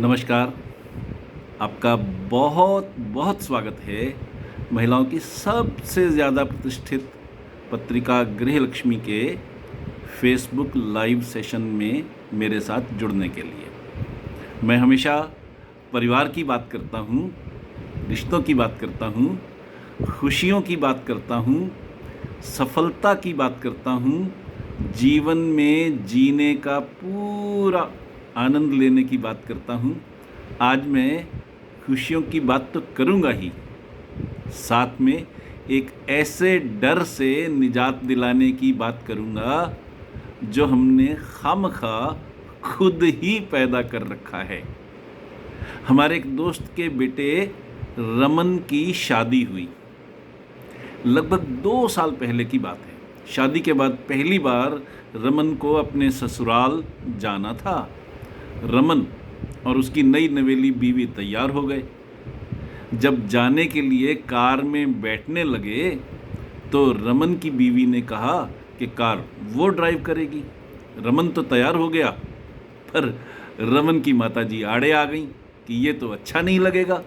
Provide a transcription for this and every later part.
नमस्कार। आपका बहुत बहुत स्वागत है महिलाओं की सबसे ज़्यादा प्रतिष्ठित पत्रिका गृहलक्ष्मी के फेसबुक लाइव सेशन में मेरे साथ जुड़ने के लिए। मैं हमेशा परिवार की बात करता हूँ, रिश्तों की बात करता हूँ, खुशियों की बात करता हूँ, सफलता की बात करता हूँ, जीवन में जीने का पूरा आनंद लेने की बात करता हूँ। आज मैं खुशियों की बात तो करूँगा ही, साथ में एक ऐसे डर से निजात दिलाने की बात करूँगा जो हमने खामखा खुद ही पैदा कर रखा है। हमारे एक दोस्त के बेटे रमन की शादी हुई, लगभग 2 साल पहले की बात है। शादी के बाद पहली बार रमन को अपने ससुराल जाना था। रमन और उसकी नई नवेली बीवी तैयार हो गए। जब जाने के लिए कार में बैठने लगे तो रमन की बीवी ने कहा कि कार वो ड्राइव करेगी। रमन तो तैयार हो गया, पर रमन की माताजी आड़े आ गईं कि ये तो अच्छा नहीं लगेगा।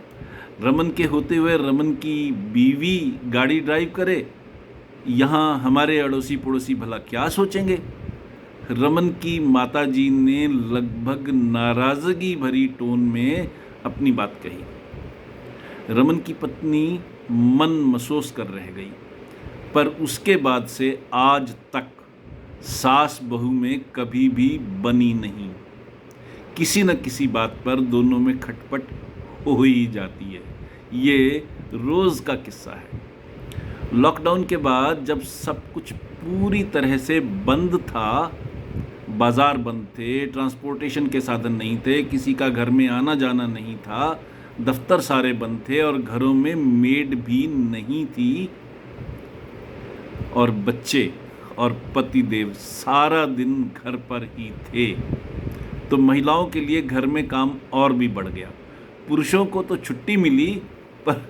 रमन के होते हुए रमन की बीवी गाड़ी ड्राइव करे, यहाँ हमारे अड़ोसी पड़ोसी भला क्या सोचेंगे। रमन की माताजी ने लगभग नाराज़गी भरी टोन में अपनी बात कही। रमन की पत्नी मन महसूस कर रह गई, पर उसके बाद से आज तक सास बहू में कभी भी बनी नहीं। किसी न किसी बात पर दोनों में खटपट हो ही जाती है। ये रोज़ का किस्सा है। लॉकडाउन के बाद जब सब कुछ पूरी तरह से बंद था, बाज़ार बंद थे, ट्रांसपोर्टेशन के साधन नहीं थे, किसी का घर में आना जाना नहीं था, दफ्तर सारे बंद थे और घरों में मेड भी नहीं थी, और बच्चे और पतिदेव सारा दिन घर पर ही थे, तो महिलाओं के लिए घर में काम और भी बढ़ गया। पुरुषों को तो छुट्टी मिली, पर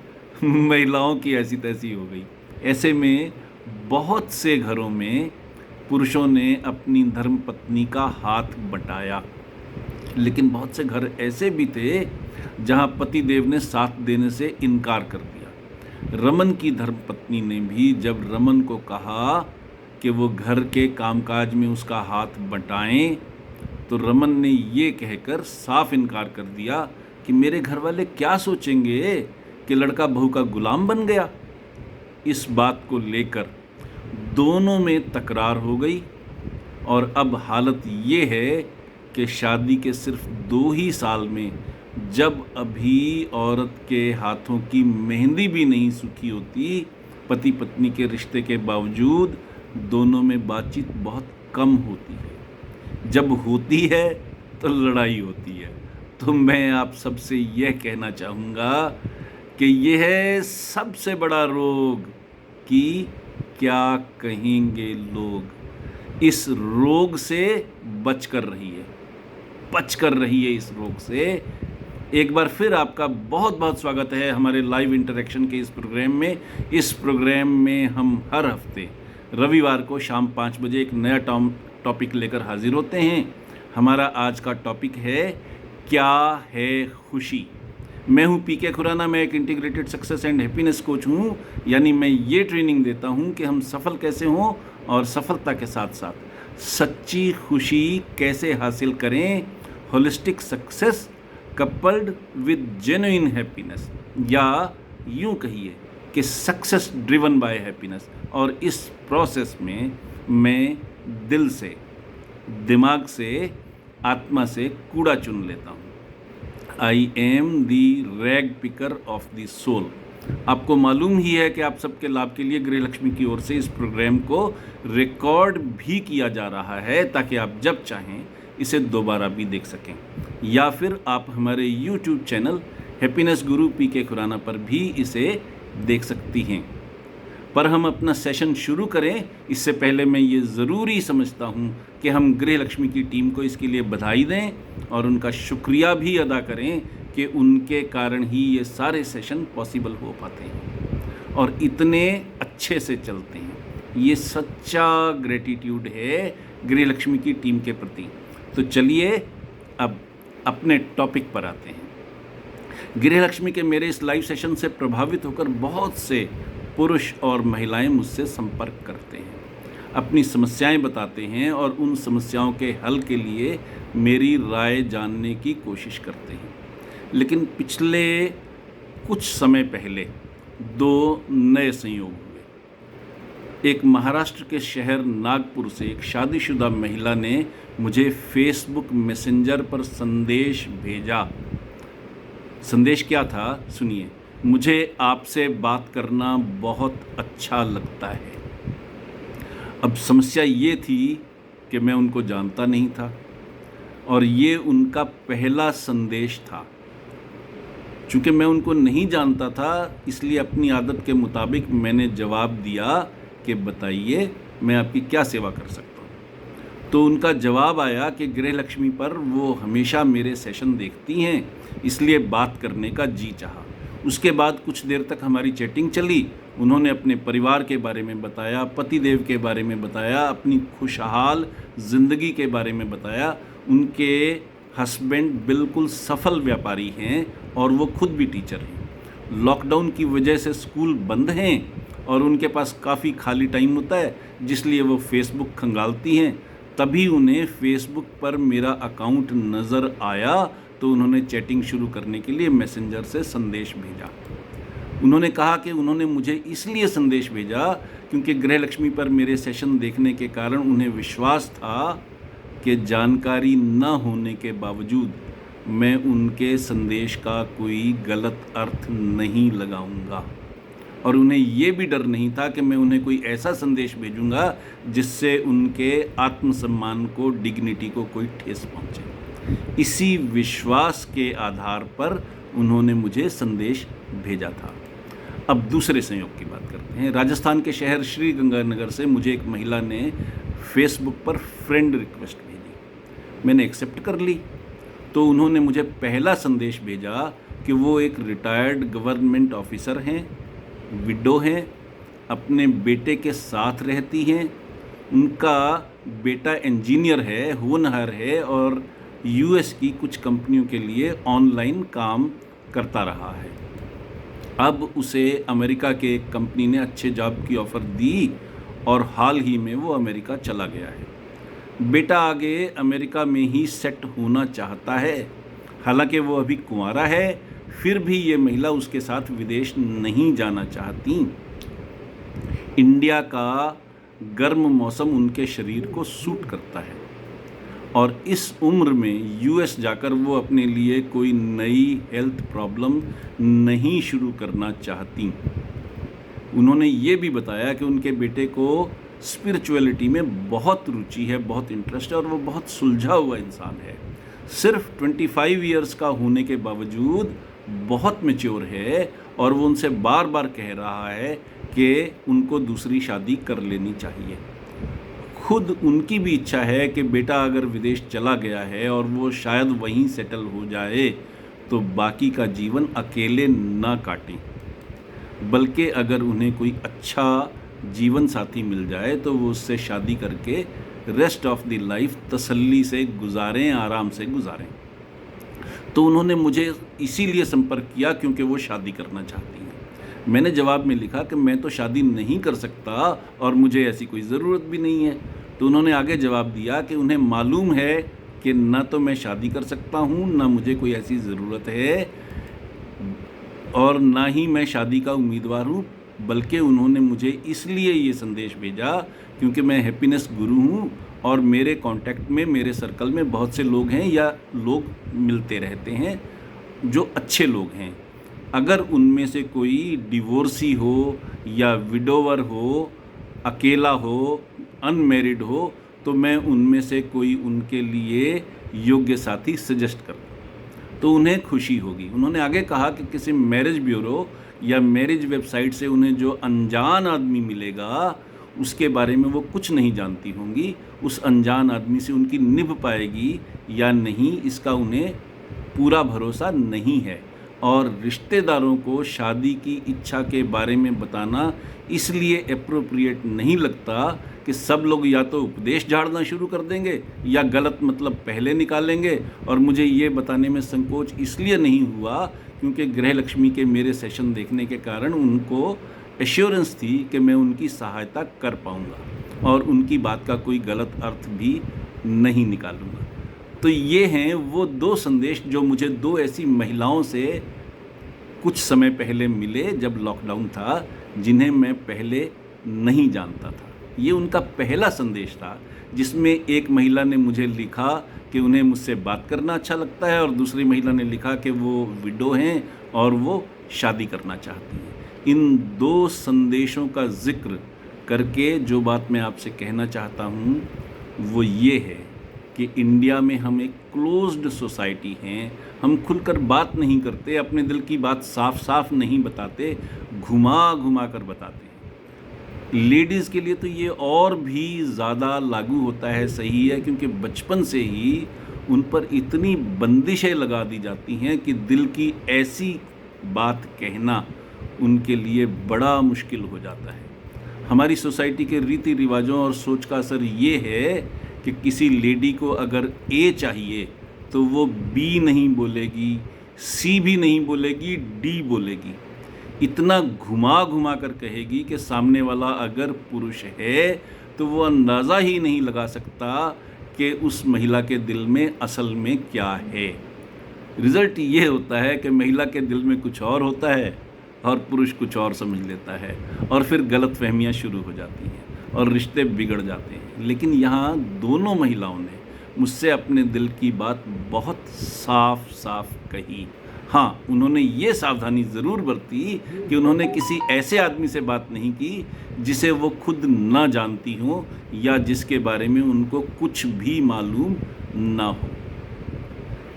महिलाओं की ऐसी तैसी हो गई। ऐसे में बहुत से घरों में पुरुषों ने अपनी धर्मपत्नी का हाथ बटाया, लेकिन बहुत से घर ऐसे भी थे जहां पतिदेव ने साथ देने से इनकार कर दिया। रमन की धर्मपत्नी ने भी जब रमन को कहा कि वो घर के कामकाज में उसका हाथ बटाएं, तो रमन ने ये कहकर साफ इनकार कर दिया कि मेरे घर वाले क्या सोचेंगे कि लड़का बहू का गुलाम बन गया। इस बात को लेकर दोनों में तकरार हो गई और अब हालत ये है कि शादी के सिर्फ 2 ही साल में, जब अभी औरत के हाथों की मेहंदी भी नहीं सूखी होती, पति पत्नी के रिश्ते के बावजूद दोनों में बातचीत बहुत कम होती है। जब होती है तो लड़ाई होती है। तो मैं आप सबसे यह कहना चाहूँगा कि यह है सबसे बड़ा रोग कि क्या कहेंगे लोग। इस रोग से बच कर रहिए इस रोग से। एक बार फिर आपका बहुत बहुत स्वागत है हमारे लाइव इंटरेक्शन के इस प्रोग्राम में। इस प्रोग्राम में हम हर हफ्ते रविवार को शाम 5 बजे एक नया टॉपिक लेकर हाजिर होते हैं। हमारा आज का टॉपिक है क्या है खुशी। मैं हूं पीके खुराना। मैं एक integrated success and happiness coach हूं, यानी मैं ये ट्रेनिंग देता हूं कि हम सफल कैसे हों और सफलता के साथ साथ सच्ची खुशी कैसे हासिल करें। Holistic success coupled with genuine happiness, या यूं कहिए कि सक्सेस ड्रिवन बाय हैप्पीनेस। और इस प्रोसेस में मैं दिल से, दिमाग से, आत्मा से कूड़ा चुन लेता हूँ। I am the rag picker of the soul. आपको मालूम ही है कि आप सबके लाभ के लिए गृहलक्ष्मी की ओर से इस प्रोग्राम को रिकॉर्ड भी किया जा रहा है, ताकि आप जब चाहें इसे दोबारा भी देख सकें, या फिर आप हमारे YouTube चैनल हैप्पीनेस गुरु पीके खुराना पर भी इसे देख सकती हैं। पर हम अपना सेशन शुरू करें इससे पहले मैं ये ज़रूरी समझता हूँ कि हम गृहलक्ष्मी की टीम को इसके लिए बधाई दें और उनका शुक्रिया भी अदा करें कि उनके कारण ही ये सारे सेशन पॉसिबल हो पाते हैं और इतने अच्छे से चलते हैं। ये सच्चा ग्रेटिट्यूड है गृहलक्ष्मी की टीम के प्रति। तो चलिए अब अपने टॉपिक पर आते हैं। गृहलक्ष्मी के मेरे इस लाइव सेशन से प्रभावित होकर बहुत से पुरुष और महिलाएं मुझसे संपर्क करते हैं, अपनी समस्याएं बताते हैं और उन समस्याओं के हल के लिए मेरी राय जानने की कोशिश करते हैं। लेकिन पिछले कुछ समय पहले 2 नए संयोग हुए। एक महाराष्ट्र के शहर नागपुर से एक शादीशुदा महिला ने मुझे फेसबुक मैसेंजर पर संदेश भेजा। संदेश क्या था, सुनिए। मुझे आपसे बात करना बहुत अच्छा लगता है। अब समस्या ये थी कि मैं उनको जानता नहीं था और ये उनका पहला संदेश था। चूँकि मैं उनको नहीं जानता था, इसलिए अपनी आदत के मुताबिक मैंने जवाब दिया कि बताइए मैं आपकी क्या सेवा कर सकता हूँ। तो उनका जवाब आया कि गृहलक्ष्मी पर वो हमेशा मेरे सेशन देखती हैं, इसलिए बात करने का जी चाहा। उसके बाद कुछ देर तक हमारी चैटिंग चली। उन्होंने अपने परिवार के बारे में बताया, पतिदेव के बारे में बताया, अपनी खुशहाल ज़िंदगी के बारे में बताया। उनके हस्बैंड बिल्कुल सफल व्यापारी हैं और वो खुद भी टीचर हैं। लॉकडाउन की वजह से स्कूल बंद हैं और उनके पास काफ़ी खाली टाइम होता है, जिसलिए वो फेसबुक खंगालती हैं। तभी उन्हें फेसबुक पर मेरा अकाउंट नज़र आया तो उन्होंने चैटिंग शुरू करने के लिए मैसेंजर से संदेश भेजा। उन्होंने कहा कि उन्होंने मुझे इसलिए संदेश भेजा क्योंकि गृहलक्ष्मी पर मेरे सेशन देखने के कारण उन्हें विश्वास था कि जानकारी न होने के बावजूद मैं उनके संदेश का कोई गलत अर्थ नहीं लगाऊंगा और उन्हें ये भी डर नहीं था कि मैं उन्हें कोई ऐसा संदेश भेजूंगा जिससे उनके आत्मसम्मान को, डिग्निटी को कोई ठेस पहुंचे। इसी विश्वास के आधार पर उन्होंने मुझे संदेश भेजा था। अब दूसरे संयोग की बात करते हैं। राजस्थान के शहर श्री गंगानगर से मुझे एक महिला ने फेसबुक पर फ्रेंड रिक्वेस्ट भेजी। मैंने एक्सेप्ट कर ली तो उन्होंने मुझे पहला संदेश भेजा कि वो एक रिटायर्ड गवर्नमेंट ऑफिसर हैं, विडो हैं, अपने बेटे के साथ रहती हैं। उनका बेटा इंजीनियर है, होनहार है और यूएस की कुछ कंपनियों के लिए ऑनलाइन काम करता रहा है। अब उसे अमेरिका के एक कंपनी ने अच्छे जॉब की ऑफ़र दी और हाल ही में वो अमेरिका चला गया है। बेटा आगे अमेरिका में ही सेट होना चाहता है। हालांकि वो अभी कुंवारा है, फिर भी ये महिला उसके साथ विदेश नहीं जाना चाहती। इंडिया का गर्म मौसम उनके शरीर को सूट करता है और इस उम्र में यूएस जाकर वो अपने लिए कोई नई हेल्थ प्रॉब्लम नहीं शुरू करना चाहती। उन्होंने ये भी बताया कि उनके बेटे को स्पिरिचुअलिटी में बहुत रुचि है, बहुत इंटरेस्ट है और वो बहुत सुलझा हुआ इंसान है। सिर्फ 25 इयर्स का होने के बावजूद बहुत मैच्योर है और वो उनसे बार बार कह रहा है कि उनको दूसरी शादी कर लेनी चाहिए। खुद उनकी भी इच्छा है कि बेटा अगर विदेश चला गया है और वो शायद वहीं सेटल हो जाए तो बाकी का जीवन अकेले ना काटें, बल्कि अगर उन्हें कोई अच्छा जीवन साथी मिल जाए तो वो उससे शादी करके रेस्ट ऑफ द लाइफ तसल्ली से गुजारें, आराम से गुजारें। तो उन्होंने मुझे इसीलिए संपर्क किया क्योंकि वो शादी करना चाहती हैं। मैंने जवाब में लिखा कि मैं तो शादी नहीं कर सकता और मुझे ऐसी कोई ज़रूरत भी नहीं है। तो उन्होंने आगे जवाब दिया कि उन्हें मालूम है कि ना तो मैं शादी कर सकता हूँ, ना मुझे कोई ऐसी ज़रूरत है और ना ही मैं शादी का उम्मीदवार हूँ, बल्कि उन्होंने मुझे इसलिए ये संदेश भेजा क्योंकि मैं हैप्पीनेस गुरु हूँ और मेरे कांटेक्ट में, मेरे सर्कल में बहुत से लोग हैं या लोग मिलते रहते हैं जो अच्छे लोग हैं। अगर उनमें से कोई डिवोर्सी हो या विडोवर हो, अकेला हो, अनमैरिड हो, तो मैं उनमें से कोई उनके लिए योग्य साथी सजेस्ट कर दूँ तो उन्हें खुशी होगी। उन्होंने आगे कहा कि किसी मैरिज ब्यूरो या मैरिज वेबसाइट से उन्हें जो अनजान आदमी मिलेगा उसके बारे में वो कुछ नहीं जानती होंगी। उस अनजान आदमी से उनकी निभ पाएगी या नहीं, इसका उन्हें पूरा भरोसा नहीं है और रिश्तेदारों को शादी की इच्छा के बारे में बताना इसलिए एप्रोप्रिएट नहीं लगता कि सब लोग या तो उपदेश झाड़ना शुरू कर देंगे या गलत मतलब पहले निकालेंगे। और मुझे ये बताने में संकोच इसलिए नहीं हुआ क्योंकि गृह लक्ष्मी के मेरे सेशन देखने के कारण उनको एश्योरेंस थी कि मैं उनकी सहायता कर पाऊँगा और उनकी बात का कोई गलत अर्थ भी नहीं निकालूँगा। तो ये हैं वो 2 संदेश जो मुझे 2 ऐसी महिलाओं से कुछ समय पहले मिले जब लॉकडाउन था, जिन्हें मैं पहले नहीं जानता था। ये उनका पहला संदेश था जिसमें एक महिला ने मुझे लिखा कि उन्हें मुझसे बात करना अच्छा लगता है और दूसरी महिला ने लिखा कि वो विडो हैं और वो शादी करना चाहती हैं। इन 2 संदेशों का जिक्र करके जो बात मैं आपसे कहना चाहता हूँ वो ये है कि इंडिया में हम एक क्लोज्ड सोसाइटी हैं। हम खुलकर बात नहीं करते, अपने दिल की बात साफ साफ नहीं बताते, घुमा घुमा कर बताते हैं। लेडीज़ के लिए तो ये और भी ज़्यादा लागू होता है, सही है, क्योंकि बचपन से ही उन पर इतनी बंदिशें लगा दी जाती हैं कि दिल की ऐसी बात कहना उनके लिए बड़ा मुश्किल हो जाता है। हमारी सोसाइटी के रीति रिवाजों और सोच का असर ये है कि किसी लेडी को अगर ए चाहिए तो वो बी नहीं बोलेगी, सी भी नहीं बोलेगी, डी बोलेगी। इतना घुमा घुमा कर कहेगी कि सामने वाला अगर पुरुष है तो वो अंदाज़ा ही नहीं लगा सकता कि उस महिला के दिल में असल में क्या है। रिज़ल्ट ये होता है कि महिला के दिल में कुछ और होता है और पुरुष कुछ और समझ लेता है और फिर गलतफहमियां शुरू हो जाती हैं और रिश्ते बिगड़ जाते हैं। लेकिन यहाँ दोनों महिलाओं ने मुझसे अपने दिल की बात बहुत साफ साफ कही। हाँ, उन्होंने ये सावधानी ज़रूर बरती कि उन्होंने किसी ऐसे आदमी से बात नहीं की जिसे वो खुद ना जानती हों या जिसके बारे में उनको कुछ भी मालूम ना हो,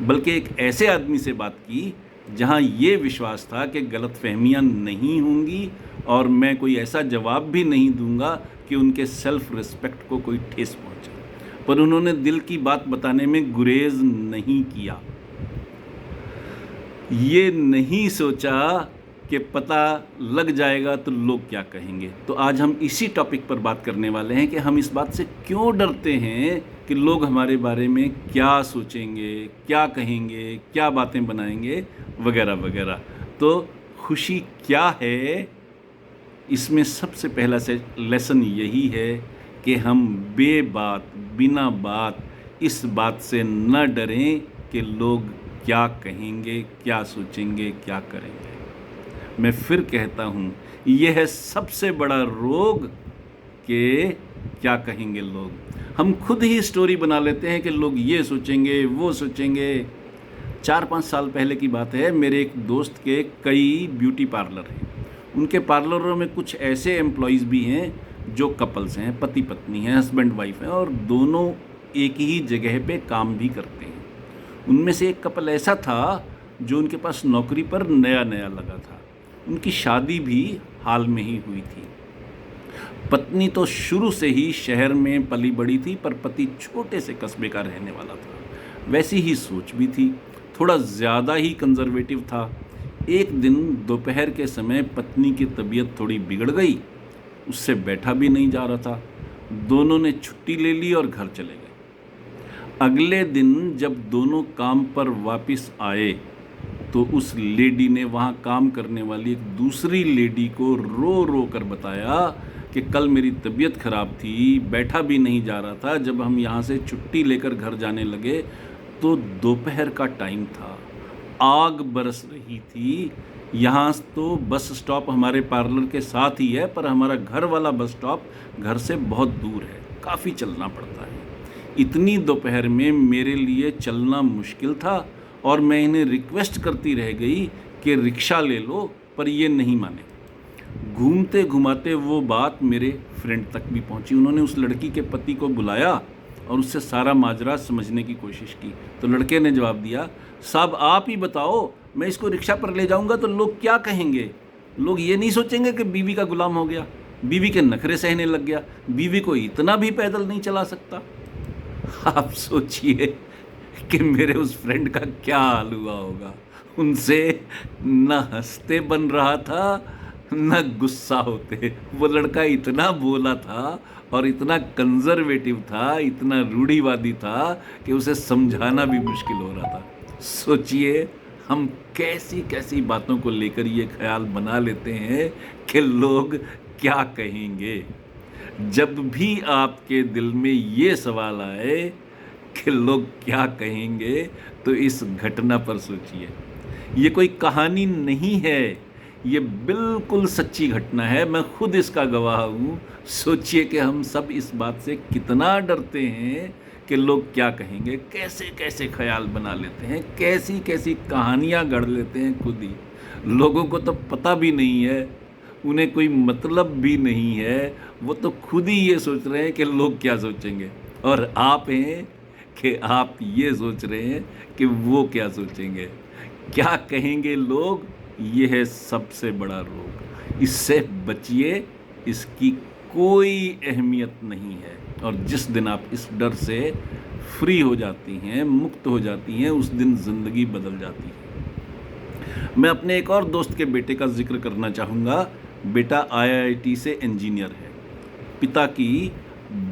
बल्कि एक ऐसे आदमी से बात की जहाँ ये विश्वास था कि गलतफहमियां नहीं होंगी और मैं कोई ऐसा जवाब भी नहीं दूंगा कि उनके सेल्फ रिस्पेक्ट को कोई ठेस पहुंचे। पर उन्होंने दिल की बात बताने में गुरेज नहीं किया। ये नहीं सोचा कि पता लग जाएगा तो लोग क्या कहेंगे। तो आज हम इसी टॉपिक पर बात करने वाले हैं कि हम इस बात से क्यों डरते हैं कि लोग हमारे बारे में क्या सोचेंगे, क्या कहेंगे, क्या बातें बनाएंगे वगैरह वगैरह। तो खुशी क्या है, इसमें सबसे पहला से लेसन यही है कि हम बेबात बिना बात इस बात से न डरें कि लोग क्या कहेंगे, क्या सोचेंगे, क्या करेंगे। मैं फिर कहता हूँ, यह है सबसे बड़ा रोग कि क्या कहेंगे लोग। हम खुद ही स्टोरी बना लेते हैं कि लोग ये सोचेंगे, वो सोचेंगे। 4-5 साल पहले की बात है, मेरे एक दोस्त के कई ब्यूटी पार्लर हैं। उनके पार्लरों में कुछ ऐसे एम्प्लॉइज़ भी हैं जो कपल्स हैं, पति पत्नी हैं, हस्बैंड वाइफ हैं और दोनों एक ही जगह पे काम भी करते हैं। उनमें से एक कपल ऐसा था जो उनके पास नौकरी पर नया नया लगा था। उनकी शादी भी हाल में ही हुई थी। पत्नी तो शुरू से ही शहर में पली बड़ी थी, पर पति छोटे से कस्बे का रहने वाला था। वैसी ही सोच भी थी, थोड़ा ज़्यादा ही कंजर्वेटिव था। एक दिन दोपहर के समय पत्नी की तबीयत थोड़ी बिगड़ गई, उससे बैठा भी नहीं जा रहा था। दोनों ने छुट्टी ले ली और घर चले गए। अगले दिन जब दोनों काम पर वापस आए तो उस लेडी ने वहाँ काम करने वाली एक दूसरी लेडी को रो रो कर बताया कि कल मेरी तबीयत ख़राब थी, बैठा भी नहीं जा रहा था। जब हम यहाँ से छुट्टी लेकर घर जाने लगे तो दोपहर का टाइम था, आग बरस रही थी। यहाँ तो बस स्टॉप हमारे पार्लर के साथ ही है, पर हमारा घर वाला बस स्टॉप घर से बहुत दूर है, काफ़ी चलना पड़ता है। इतनी दोपहर में मेरे लिए चलना मुश्किल था और मैं इन्हें रिक्वेस्ट करती रह गई कि रिक्शा ले लो, पर ये नहीं माने। घूमते घुमाते वो बात मेरे फ्रेंड तक भी पहुंची। उन्होंने उस लड़की के पति को बुलाया और उससे सारा माजरा समझने की कोशिश की। तो लड़के ने जवाब दिया, साहब आप ही बताओ, मैं इसको रिक्शा पर ले जाऊंगा तो लोग क्या कहेंगे? लोग ये नहीं सोचेंगे कि बीवी का गुलाम हो गया, बीवी के नखरे सहने लग गया, बीवी को इतना भी पैदल नहीं चला सकता। आप सोचिए कि मेरे उस फ्रेंड का क्या हाल हुआ होगा। उनसे न हंसते बन रहा था न गुस्सा होते। वो लड़का इतना भोला था और इतना कंजर्वेटिव था, इतना रूढ़िवादी था कि उसे समझाना भी मुश्किल हो रहा था। सोचिए हम कैसी कैसी बातों को लेकर ये ख्याल बना लेते हैं कि लोग क्या कहेंगे। जब भी आपके दिल में ये सवाल आए कि लोग क्या कहेंगे, तो इस घटना पर सोचिए। ये कोई कहानी नहीं है, ये बिल्कुल सच्ची घटना है। मैं खुद इसका गवाह हूँ। सोचिए कि हम सब इस बात से कितना डरते हैं कि लोग क्या कहेंगे, कैसे कैसे ख्याल बना लेते हैं, कैसी कैसी कहानियाँ गढ़ लेते हैं खुद ही। लोगों को तो पता भी नहीं है, उन्हें कोई मतलब भी नहीं है, वो तो खुद ही ये सोच रहे हैं कि लोग क्या सोचेंगे। और आप हैं कि आप ये सोच रहे हैं कि वो क्या सोचेंगे, क्या कहेंगे लोग। ये है सबसे बड़ा रोग। इससे बचिए, इसकी कोई अहमियत नहीं है। और जिस दिन आप इस डर से फ्री हो जाती हैं, मुक्त हो जाती हैं, उस दिन ज़िंदगी बदल जाती है। मैं अपने एक और दोस्त के बेटे का जिक्र करना चाहूँगा। बेटा IIT से इंजीनियर है, पिता की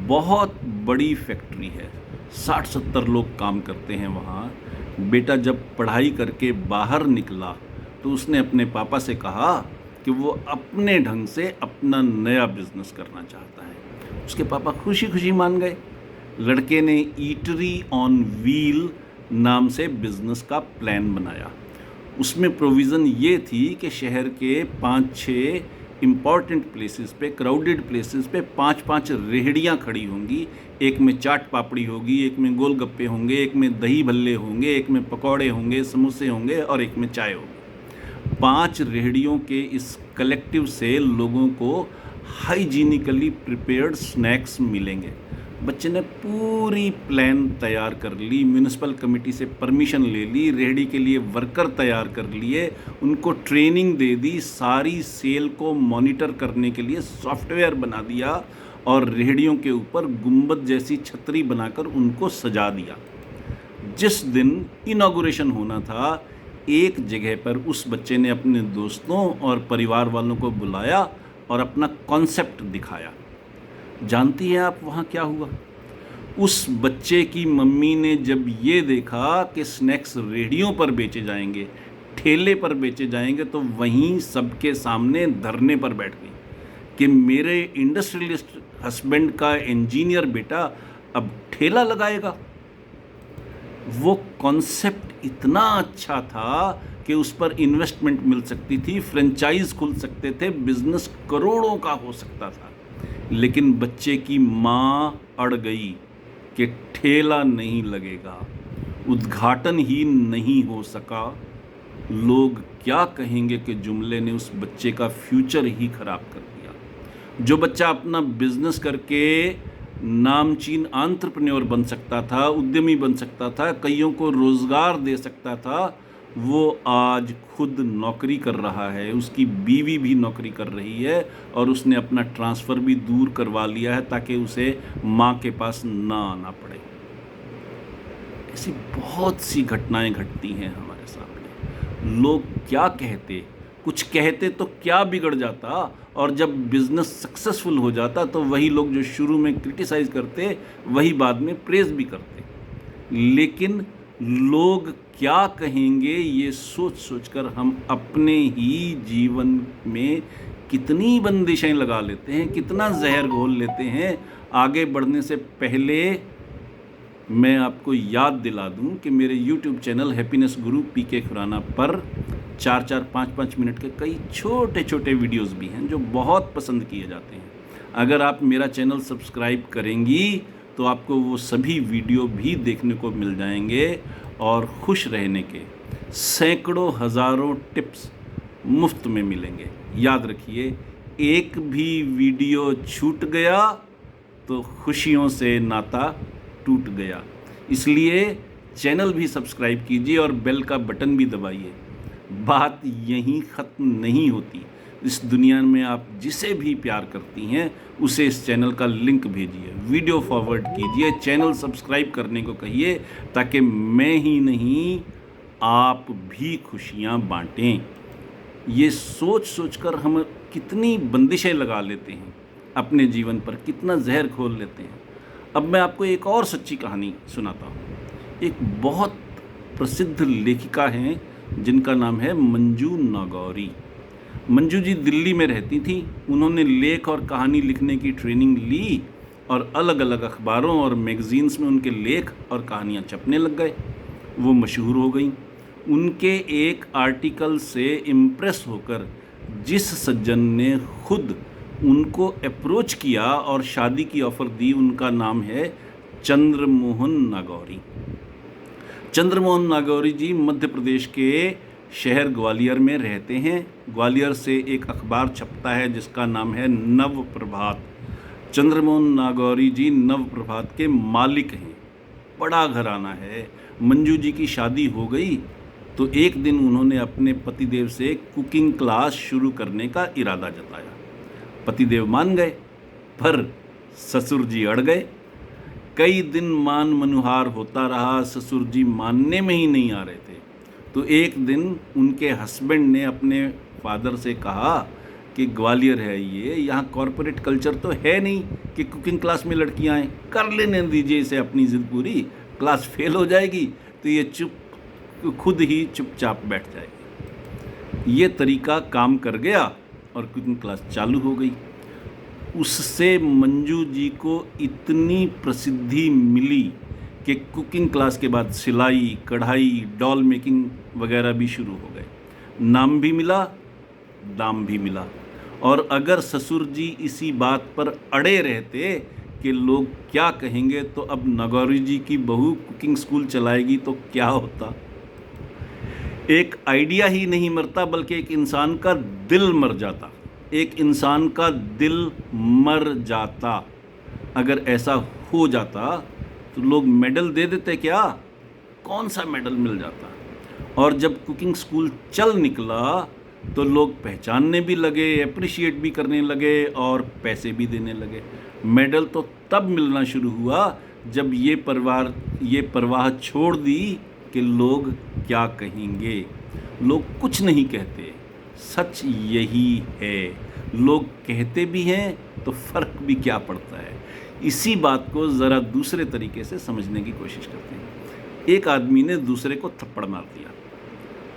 बहुत बड़ी फैक्ट्री है, 60-70 लोग काम करते हैं वहाँ। बेटा जब पढ़ाई करके बाहर निकला तो उसने अपने पापा से कहा कि वो अपने ढंग से अपना नया बिजनेस करना चाहता है। उसके पापा खुशी खुशी मान गए। लड़के ने ईटरी ऑन व्हील नाम से बिजनेस का प्लान बनाया। उसमें प्रोविज़न ये थी कि शहर के 5-6 इम्पॉर्टेंट प्लेसेस पे, क्राउडेड प्लेसेस पे 5-5 रेहड़ियाँ खड़ी होंगी। एक में चाट पापड़ी होगी, एक में गोलगप्पे होंगे, एक में दही भल्ले होंगे, एक में पकौड़े होंगे, समोसे होंगे और एक में चाय होगी। 5 रेहड़ियों के इस कलेक्टिव से लोगों को हाइजीनिकली प्रिपेयर्ड स्नैक्स मिलेंगे। बच्चे ने पूरी प्लान तैयार कर ली, म्यूनिसिपल कमेटी से परमिशन ले ली, रेहड़ी के लिए वर्कर तैयार कर लिए, उनको ट्रेनिंग दे दी, सारी सेल को मॉनिटर करने के लिए सॉफ्टवेयर बना दिया और रेहड़ियों के ऊपर गुंबद जैसी छतरी बनाकर उनको सजा दिया। जिस दिन इनॉग्रेशन होना था, एक जगह पर उस बच्चे ने अपने दोस्तों और परिवार वालों को बुलाया और अपना कॉन्सेप्ट दिखाया। जानती हैं आप वहाँ क्या हुआ? उस बच्चे की मम्मी ने जब ये देखा कि स्नैक्स रेहड़ियों पर बेचे जाएंगे, ठेले पर बेचे जाएंगे, तो वहीं सबके सामने धरने पर बैठ गई कि मेरे इंडस्ट्रियलिस्ट हस्बैंड का इंजीनियर बेटा अब ठेला लगाएगा। वो कॉन्सेप्ट इतना अच्छा था कि उस पर इन्वेस्टमेंट मिल सकती थी, फ्रेंचाइज खुल सकते थे, बिजनेस करोड़ों का हो सकता था। लेकिन बच्चे की माँ अड़ गई कि ठेला नहीं लगेगा, उद्घाटन ही नहीं हो सका। लोग क्या कहेंगे कि जुमले ने उस बच्चे का फ्यूचर ही खराब कर दिया। जो बच्चा अपना बिजनेस करके नामचीन एंटरप्रेन्योर बन सकता था, उद्यमी बन सकता था, कईयों को रोज़गार दे सकता था, वो आज खुद नौकरी कर रहा है, उसकी बीवी भी नौकरी कर रही है और उसने अपना ट्रांसफ़र भी दूर करवा लिया है ताकि उसे माँ के पास ना आना पड़े। ऐसी बहुत सी घटनाएं घटती हैं हमारे सामने। लोग क्या कहते, कुछ कहते तो क्या बिगड़ जाता, और जब बिज़नेस सक्सेसफुल हो जाता तो वही लोग जो शुरू में क्रिटिसाइज़ करते वही बाद में प्रेज़ भी करते। लेकिन लोग क्या कहेंगे ये सोच सोच कर हम अपने ही जीवन में कितनी बंदिशें लगा लेते हैं, कितना जहर घोल लेते हैं। आगे बढ़ने से पहले मैं आपको याद दिला दूं कि मेरे YouTube चैनल हैप्पीनेस गुरु PK खुराना पर 4-4, 5-5 मिनट के कई छोटे छोटे वीडियोस भी हैं जो बहुत पसंद किए जाते हैं। अगर आप मेरा चैनल सब्सक्राइब करेंगी तो आपको वो सभी वीडियो भी देखने को मिल जाएंगे और खुश रहने के सैकड़ों हज़ारों टिप्स मुफ्त में मिलेंगे। याद रखिए, एक भी वीडियो छूट गया तो खुशियों से नाता टूट गया। इसलिए चैनल भी सब्सक्राइब कीजिए और बेल का बटन भी दबाइए। बात यहीं ख़त्म नहीं होती। इस दुनिया में आप जिसे भी प्यार करती हैं उसे इस चैनल का लिंक भेजिए, वीडियो फॉरवर्ड कीजिए, चैनल सब्सक्राइब करने को कहिए, ताकि मैं ही नहीं आप भी खुशियाँ बांटें। ये सोच सोच कर हम कितनी बंदिशें लगा लेते हैं अपने जीवन पर, कितना जहर घोल लेते हैं। अब मैं आपको एक और सच्ची कहानी सुनाता हूँ। एक बहुत प्रसिद्ध लेखिका हैं जिनका नाम है मंजू नागौरी। मंजू जी दिल्ली में रहती थी। उन्होंने लेख और कहानी लिखने की ट्रेनिंग ली और अलग अलग अखबारों और मैगज़ीन्स में उनके लेख और कहानियाँ छपने लग गए। वो मशहूर हो गई। उनके एक आर्टिकल से इम्प्रेस होकर जिस सज्जन ने खुद उनको अप्रोच किया और शादी की ऑफ़र दी, उनका नाम है चंद्रमोहन नागौरी। चंद्रमोहन नागौरी जी मध्य प्रदेश के शहर ग्वालियर में रहते हैं। ग्वालियर से एक अखबार छपता है जिसका नाम है नव प्रभात। चंद्रमोहन नागौरी जी नव प्रभात के मालिक हैं। बड़ा घराना है। मंजू जी की शादी हो गई तो एक दिन उन्होंने अपने पतिदेव से कुकिंग क्लास शुरू करने का इरादा जताया। पतिदेव मान गए, पर ससुर जी अड़ गए। कई दिन मान मनुहार होता रहा, ससुर जी मानने में ही नहीं आ रहे थे। तो एक दिन उनके हस्बैंड ने अपने फादर से कहा कि ग्वालियर है ये, यहाँ कॉरपोरेट कल्चर तो है नहीं कि कुकिंग क्लास में लड़कियाँ आएँ, कर लेने दीजिए इसे अपनी ज़िद पूरी, क्लास फेल हो जाएगी तो ये खुद ही चुपचाप बैठ जाएगी। ये तरीका काम कर गया और कुकिंग क्लास चालू हो गई। उससे मंजू जी को इतनी प्रसिद्धि मिली कि कुकिंग क्लास के बाद सिलाई, कढ़ाई, डॉल मेकिंग वगैरह भी शुरू हो गए। नाम भी मिला, दाम भी मिला। और अगर ससुर जी इसी बात पर अड़े रहते कि लोग क्या कहेंगे, तो अब नागौरी जी की बहू कुकिंग स्कूल चलाएगी तो क्या होता। एक आइडिया ही नहीं मरता, बल्कि एक इंसान का दिल मर जाता। एक इंसान का दिल मर जाता। अगर ऐसा हो जाता तो लोग मेडल दे देते क्या? कौन सा मेडल मिल जाता। और जब कुकिंग स्कूल चल निकला तो लोग पहचानने भी लगे, अप्रिशिएट भी करने लगे और पैसे भी देने लगे। मेडल तो तब मिलना शुरू हुआ जब ये परवाह छोड़ दी कि लोग क्या कहेंगे। लोग कुछ नहीं कहते, सच यही है। लोग कहते भी हैं तो फ़र्क भी क्या पड़ता है। इसी बात को ज़रा दूसरे तरीके से समझने की कोशिश करते हैं। एक आदमी ने दूसरे को थप्पड़ मार दिया।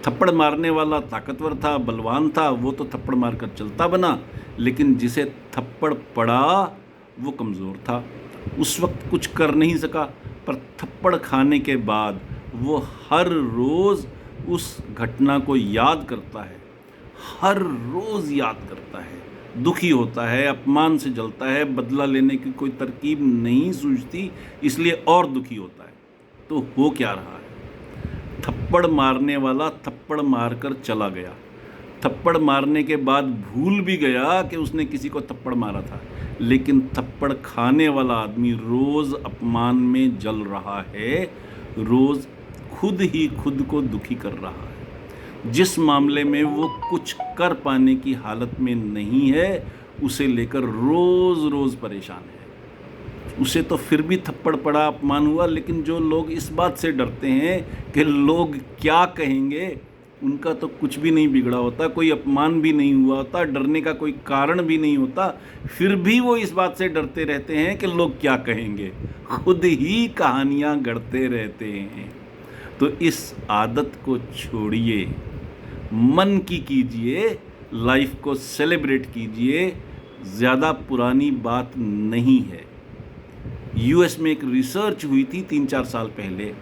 थप्पड़ मारने वाला ताकतवर था, बलवान था, वो तो थप्पड़ मारकर चलता बना, लेकिन जिसे थप्पड़ पड़ा वो कमज़ोर था। उस वक्त कुछ कर नहीं सका, पर थप्पड़ खाने के बाद वो हर रोज़ उस घटना को याद करता है, हर रोज़ याद करता है, दुखी होता है, अपमान से जलता है, बदला लेने की कोई तरकीब नहीं सूझती, इसलिए और दुखी होता है। तो हो क्या रहा है? थप्पड़ मारने वाला थप्पड़ मारकर चला गया। थप्पड़ मारने के बाद भूल भी गया कि उसने किसी को थप्पड़ मारा था, लेकिन थप्पड़ खाने वाला आदमी रोज़ अपमान में जल रहा है, रोज़ खुद ही खुद को दुखी कर रहा है। जिस मामले में वो कुछ कर पाने की हालत में नहीं है, उसे लेकर रोज़ रोज़ परेशान है। उसे तो फिर भी थप्पड़ पड़ा, अपमान हुआ, लेकिन जो लोग इस बात से डरते हैं कि लोग क्या कहेंगे, उनका तो कुछ भी नहीं बिगड़ा होता, कोई अपमान भी नहीं हुआ होता, डरने का कोई कारण भी नहीं होता, फिर भी वो इस बात से डरते रहते हैं कि लोग क्या कहेंगे, खुद ही कहानियाँ गढ़ते रहते हैं। तो इस आदत को छोड़िए, मन की कीजिए, लाइफ को सेलिब्रेट कीजिए। ज़्यादा पुरानी बात नहीं है। यूएस में एक रिसर्च हुई थी 3-4 साल पहले।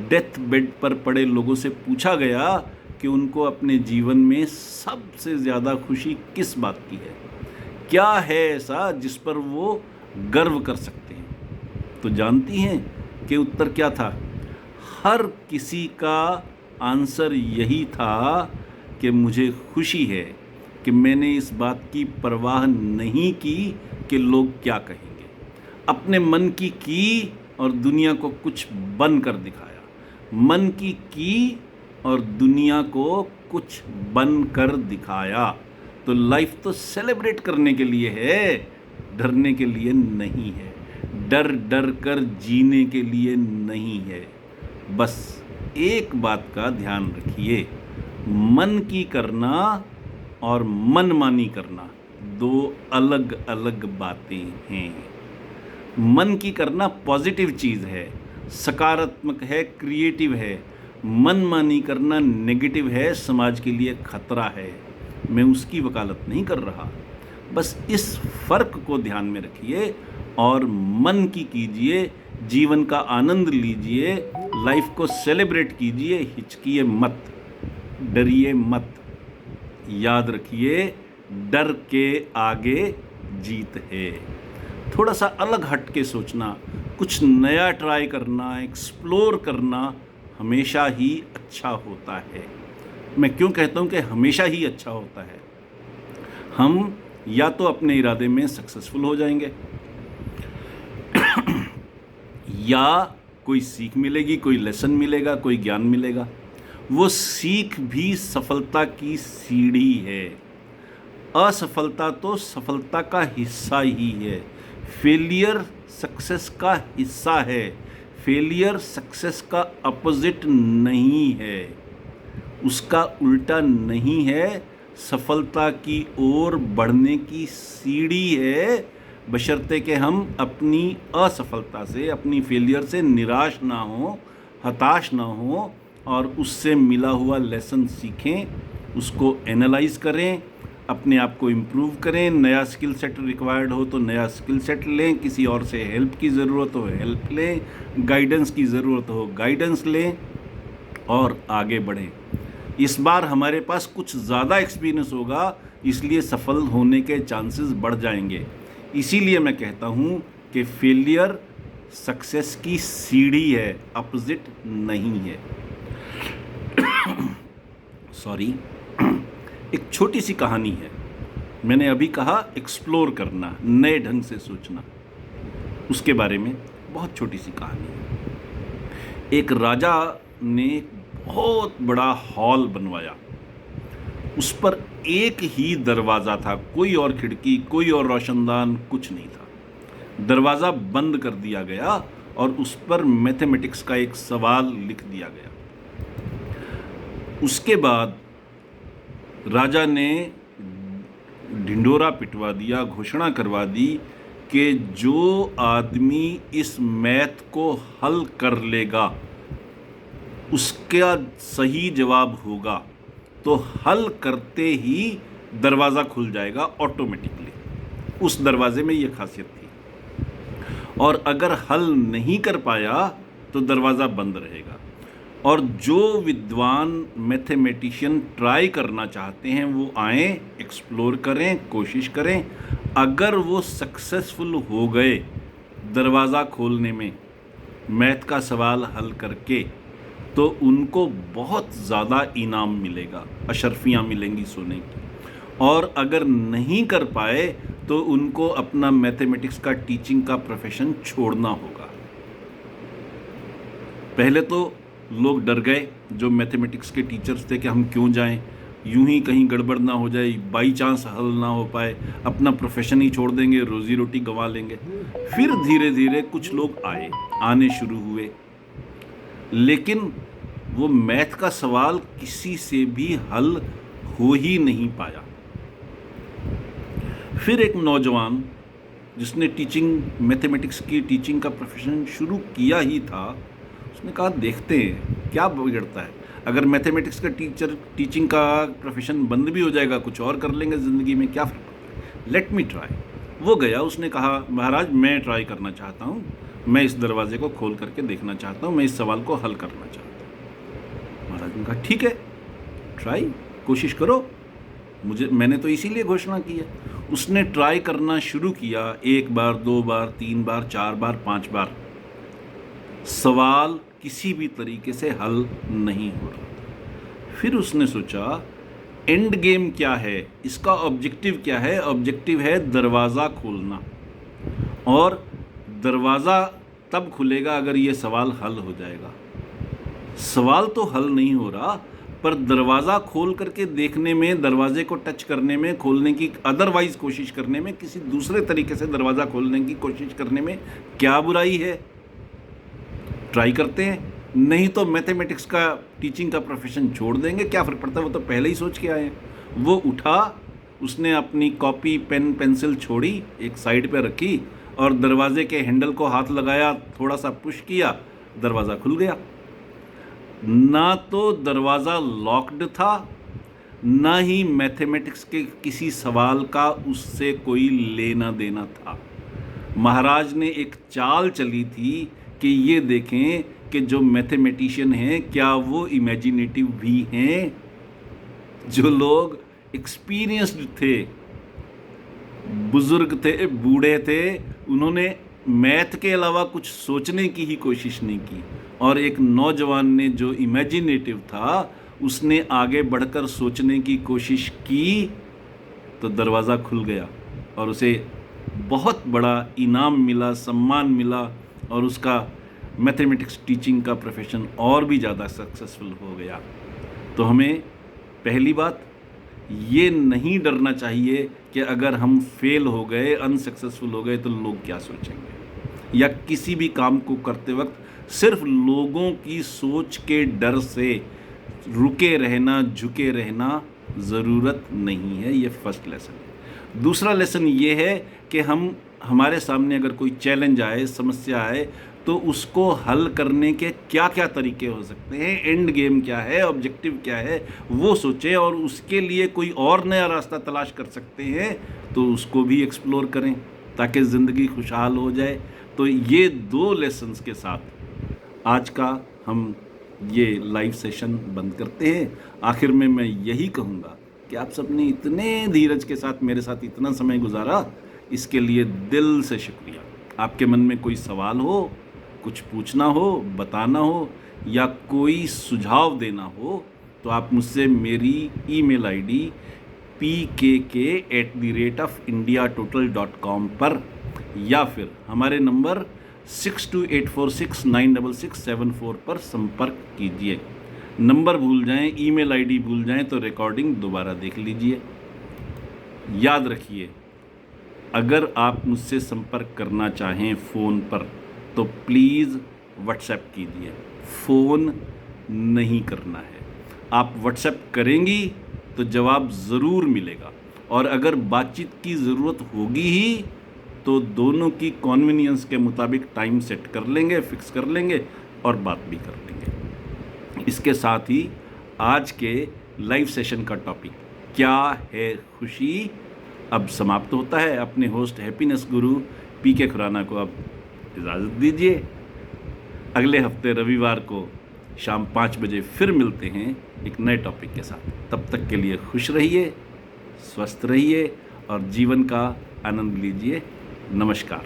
डेथ बेड पर पड़े लोगों से पूछा गया कि उनको अपने जीवन में सबसे ज़्यादा खुशी किस बात की है, क्या है ऐसा जिस पर वो गर्व कर सकते हैं। तो जानती हैं कि उत्तर क्या था? हर किसी का आंसर यही था कि मुझे खुशी है कि मैंने इस बात की परवाह नहीं की कि लोग क्या कहेंगे। अपने मन की और दुनिया को कुछ बन कर दिखाया। मन की और दुनिया को कुछ बन कर दिखाया। तो लाइफ तो सेलिब्रेट करने के लिए है, डरने के लिए नहीं है। डर डर कर जीने के लिए नहीं है। बस एक बात का ध्यान रखिए, मन की करना और मनमानी करना दो अलग अलग बातें हैं। मन की करना पॉजिटिव चीज़ है, सकारात्मक है, क्रिएटिव है। मनमानी करना नेगेटिव है, समाज के लिए खतरा है। मैं उसकी वकालत नहीं कर रहा, बस इस फ़र्क को ध्यान में रखिए और मन की कीजिए, जीवन का आनंद लीजिए, लाइफ को सेलिब्रेट कीजिए, हिचकिए मत, डरिए मत। याद रखिए, डर के आगे जीत है। थोड़ा सा अलग हट के सोचना, कुछ नया ट्राई करना, एक्सप्लोर करना हमेशा ही अच्छा होता है। मैं क्यों कहता हूँ कि हमेशा ही अच्छा होता है? हम या तो अपने इरादे में सक्सेसफुल हो जाएंगे या कोई सीख मिलेगी, कोई लेसन मिलेगा, कोई ज्ञान मिलेगा। वो सीख भी सफलता की सीढ़ी है। असफलता तो सफलता का हिस्सा ही है। फेलियर सक्सेस का हिस्सा है। फेलियर सक्सेस का अपोजिट नहीं है, उसका उल्टा नहीं है, सफलता की ओर बढ़ने की सीढ़ी है, बशर्ते कि हम अपनी असफलता से, अपनी फेलियर से निराश ना हो, हताश ना हो और उससे मिला हुआ लेसन सीखें, उसको एनालाइज करें, अपने आप को इम्प्रूव करें। नया स्किल सेट रिक्वायर्ड हो तो नया स्किल सेट लें, किसी और से हेल्प की ज़रूरत हो हेल्प लें, गाइडेंस की ज़रूरत हो गाइडेंस लें और आगे बढ़ें। इस बार हमारे पास कुछ ज़्यादा एक्सपीरियंस होगा, इसलिए सफल होने के चांसेस बढ़ जाएंगे। इसीलिए मैं कहता हूँ कि फेलियर सक्सेस की सीढ़ी है, अपोजिट नहीं है। सॉरी, एक छोटी सी कहानी है। मैंने अभी कहा एक्सप्लोर करना, नए ढंग से सोचना, उसके बारे में बहुत छोटी सी कहानी है। एक राजा ने बहुत बड़ा हॉल बनवाया। उस पर एक ही दरवाज़ा था, कोई और खिड़की, कोई और रोशनदान कुछ नहीं था। दरवाज़ा बंद कर दिया गया और उस पर मैथमेटिक्स का एक सवाल लिख दिया गया। उसके बाद राजा ने ढिंढोरा पिटवा दिया, घोषणा करवा दी कि जो आदमी इस मैथ को हल कर लेगा उसका सही जवाब होगा, तो हल करते ही दरवाज़ा खुल जाएगा ऑटोमेटिकली। उस दरवाजे में ये खासियत थी। और अगर हल नहीं कर पाया तो दरवाज़ा बंद रहेगा। और जो विद्वान मैथमेटिशियन ट्राई करना चाहते हैं वो आएँ, एक्सप्लोर करें, कोशिश करें। अगर वो सक्सेसफुल हो गए दरवाज़ा खोलने में, मैथ का सवाल हल करके, तो उनको बहुत ज़्यादा इनाम मिलेगा, अशर्फियाँ मिलेंगी सोने की। और अगर नहीं कर पाए तो उनको अपना मैथमेटिक्स का टीचिंग का प्रोफेशन छोड़ना होगा। पहले तो लोग डर गए जो मैथमेटिक्स के टीचर्स थे कि हम क्यों जाएं, यूं ही कहीं गड़बड़ ना हो जाए, बाई चांस हल ना हो पाए, अपना प्रोफेशन ही छोड़ देंगे, रोजी रोटी गंवा लेंगे। फिर धीरे धीरे कुछ लोग आने शुरू हुए, लेकिन वो मैथ का सवाल किसी से भी हल हो ही नहीं पाया। फिर एक नौजवान जिसने मैथमेटिक्स की टीचिंग का प्रोफेशन शुरू किया ही था, उसने कहा देखते हैं क्या बिगड़ता है। अगर मैथमेटिक्स का टीचिंग का प्रोफेशन बंद भी हो जाएगा, कुछ और कर लेंगे ज़िंदगी में, क्या फ़र्क पड़ता है, लेट मी ट्राई। वो गया, उसने कहा महाराज मैं ट्राई करना चाहता हूँ, मैं इस दरवाजे को खोल करके देखना चाहता हूँ, मैं इस सवाल को हल करना चाहता हूँ। महाराज ने कहा ठीक है, ट्राई, कोशिश करो, मैंने तो इसीलिए घोषणा की है। उसने ट्राई करना शुरू किया, 1 बार, 2 बार, 3 बार, 4 बार, 5 बार, सवाल किसी भी तरीके से हल नहीं हो रहा था। फिर उसने सोचा एंड गेम क्या है, इसका ऑब्जेक्टिव क्या है। ऑब्जेक्टिव है दरवाज़ा खोलना, और दरवाज़ा तब खुलेगा अगर ये सवाल हल हो जाएगा। सवाल तो हल नहीं हो रहा, पर दरवाज़ा खोल करके देखने में, दरवाजे को टच करने में, खोलने की अदरवाइज़ कोशिश करने में, किसी दूसरे तरीके से दरवाज़ा खोलने की कोशिश करने में क्या बुराई है। ट्राई करते हैं, नहीं तो मैथमेटिक्स का टीचिंग का प्रोफेशन छोड़ देंगे, क्या फ़र्क पड़ता है, वो तो पहले ही सोच के आए हैं। वो उठा, उसने अपनी कॉपी पेन पेंसिल छोड़ी, एक साइड पे रखी और दरवाजे के हैंडल को हाथ लगाया, थोड़ा सा पुश किया, दरवाज़ा खुल गया। ना तो दरवाज़ा लॉक्ड था, ना ही मैथमेटिक्स के किसी सवाल का उससे कोई लेना देना था। महाराज ने एक चाल चली थी कि ये देखें कि जो मैथमेटिशियन हैं क्या वो इमेजिनेटिव भी हैं। जो लोग एक्सपीरियंस्ड थे, बुजुर्ग थे, बूढ़े थे, उन्होंने मैथ के अलावा कुछ सोचने की ही कोशिश नहीं की, और एक नौजवान ने जो इमेजिनेटिव था उसने आगे बढ़कर सोचने की कोशिश की, तो दरवाज़ा खुल गया और उसे बहुत बड़ा इनाम मिला, सम्मान मिला, और उसका मैथमेटिक्स टीचिंग का प्रोफेशन और भी ज़्यादा सक्सेसफुल हो गया। तो हमें पहली बात ये नहीं डरना चाहिए कि अगर हम फेल हो गए, अनसक्सेसफुल हो गए तो लोग क्या सोचेंगे, या किसी भी काम को करते वक्त सिर्फ लोगों की सोच के डर से रुके रहना, झुके रहना ज़रूरत नहीं है। ये फर्स्ट लेसन है। दूसरा लेसन ये है कि हमारे सामने अगर कोई चैलेंज आए, समस्या आए, तो उसको हल करने के क्या क्या तरीके हो सकते हैं, एंड गेम क्या है, ऑब्जेक्टिव क्या है, वो सोचें, और उसके लिए कोई और नया रास्ता तलाश कर सकते हैं तो उसको भी एक्सप्लोर करें ताकि ज़िंदगी खुशहाल हो जाए। तो ये 2 लेसन्स के साथ आज का हम ये लाइव सेशन बंद करते हैं। आखिर में मैं यही कहूँगा कि आप सबने इतने धीरज के साथ मेरे साथ इतना समय गुजारा, इसके लिए दिल से शुक्रिया। आपके मन में कोई सवाल हो, कुछ पूछना हो, बताना हो, या कोई सुझाव देना हो, तो आप मुझसे मेरी ईमेल आईडी pkk@indiatotal.com पर, या फिर हमारे नंबर 6284696674 पर संपर्क कीजिए। नंबर भूल जाएं, ईमेल आईडी भूल जाएं तो रिकॉर्डिंग दोबारा देख लीजिए। याद रखिए, अगर आप मुझसे संपर्क करना चाहें फ़ोन पर तो प्लीज़ व्हाट्सएप कीजिए, फ़ोन नहीं करना है। आप व्हाट्सएप करेंगी तो जवाब ज़रूर मिलेगा, और अगर बातचीत की ज़रूरत होगी ही तो दोनों की कन्वीनियंस के मुताबिक टाइम सेट कर लेंगे, फिक्स कर लेंगे और बात भी कर लेंगे। इसके साथ ही आज के लाइव सेशन का टॉपिक क्या है खुशी अब समाप्त होता है। अपने होस्ट हैप्पीनेस गुरु पीके खुराना को अब इजाज़त दीजिए। अगले हफ्ते रविवार को शाम 5 बजे फिर मिलते हैं एक नए टॉपिक के साथ। तब तक के लिए खुश रहिए, स्वस्थ रहिए और जीवन का आनंद लीजिए। नमस्कार।